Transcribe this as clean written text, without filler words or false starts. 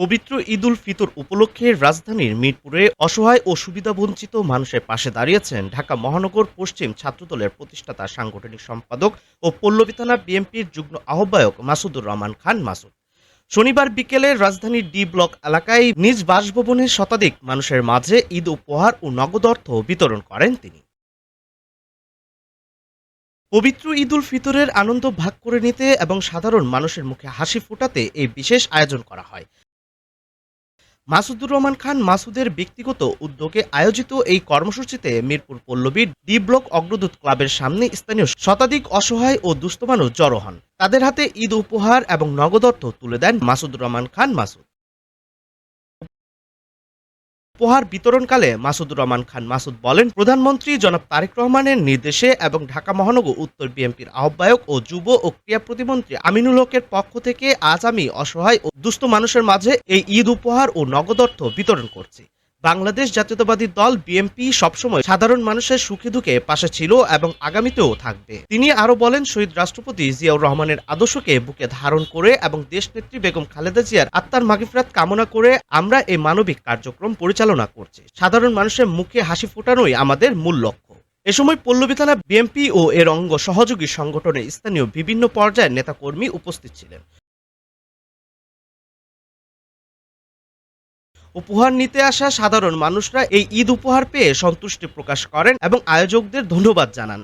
পবিত্র ঈদ উল ফিতর উপলক্ষে রাজধানীর মিরপুরে অসহায় ও সুবিধাবঞ্চিত মানুষের পাশে দাঁড়িয়েছেন ঢাকা মহানগর পশ্চিম ছাত্রদলের প্রতিষ্ঠাতা সাংগঠনিক সম্পাদক ও পল্লবী থানা বিএনপির যুগ্ম আহ্বায়ক মাসুদুর রহমান খান মাসুদ। শনিবার বিকেলে রাজধানীর ডি ব্লক এলাকায় নিজ বাসভবনে শতাধিক মানুষের মাঝে ঈদ উপহার ও নগদ অর্থ বিতরণ করেন তিনি। পবিত্র ঈদ উল ফিতরের আনন্দ ভাগ করে নিতে এবং সাধারণ মানুষের মুখে হাসি ফোটাতে এই বিশেষ আয়োজন করা হয়। মাসুদুর রহমান খান মাসুদের ব্যক্তিগত উদ্যোগে আয়োজিত এই কর্মসূচিতে মিরপুর পল্লবীর ডি ব্লক অগ্রদূত ক্লাবের সামনে স্থানীয় শতাধিক অসহায় ও দুস্থ মানুষ জড়ো হন। তাদের হাতে ঈদ উপহার এবং নগদ অর্থ তুলে দেন মাসুদুর রহমান খান মাসুদ। উপহার বিতরণকালে মাসুদুর রহমান খান মাসুদ বলেন, প্রধানমন্ত্রী জনাব তারেক রহমানের নির্দেশে এবং ঢাকা মহানগর উত্তর বিএনপির আহ্বায়ক ও যুব ও ক্রীড়া প্রতিমন্ত্রী আমিনুল হকের পক্ষ থেকে আজ আমি অসহায় ও দুস্থ মানুষের মাঝে এই ঈদ উপহার ও নগদ অর্থ বিতরণ করছি। বাংলাদেশ জাতীয়তাবাদী দল বিএনপি সবসময় সাধারণ মানুষের সুখে দুঃখে পাশে ছিল এবং আগামীতেও থাকবে। তিনি আরো বলেন, শহীদ রাষ্ট্রপতি জিয়াউর রহমানের আদর্শকে বুকে ধারণ করে এবং দেশনেত্রী বেগম খালেদা জিয়ার আত্মার মাগফিরাত কামনা করে আমরা এই মানবিক কার্যক্রম পরিচালনা করছি। সাধারণ মানুষের মুখে হাসি ফোটানোই আমাদের মূল লক্ষ্য। এ সময় পল্লবী থানা বিএনপি ও এর অঙ্গ সহযোগী সংগঠনের স্থানীয় বিভিন্ন পর্যায়ের নেতাকর্মী উপস্থিত ছিলেন। উপহার নিতে আসা সাধারণ মানুষরা এই ঈদ উপহার পেয়ে সন্তুষ্টি প্রকাশ করেন এবং আয়োজকদের ধন্যবাদ জানান।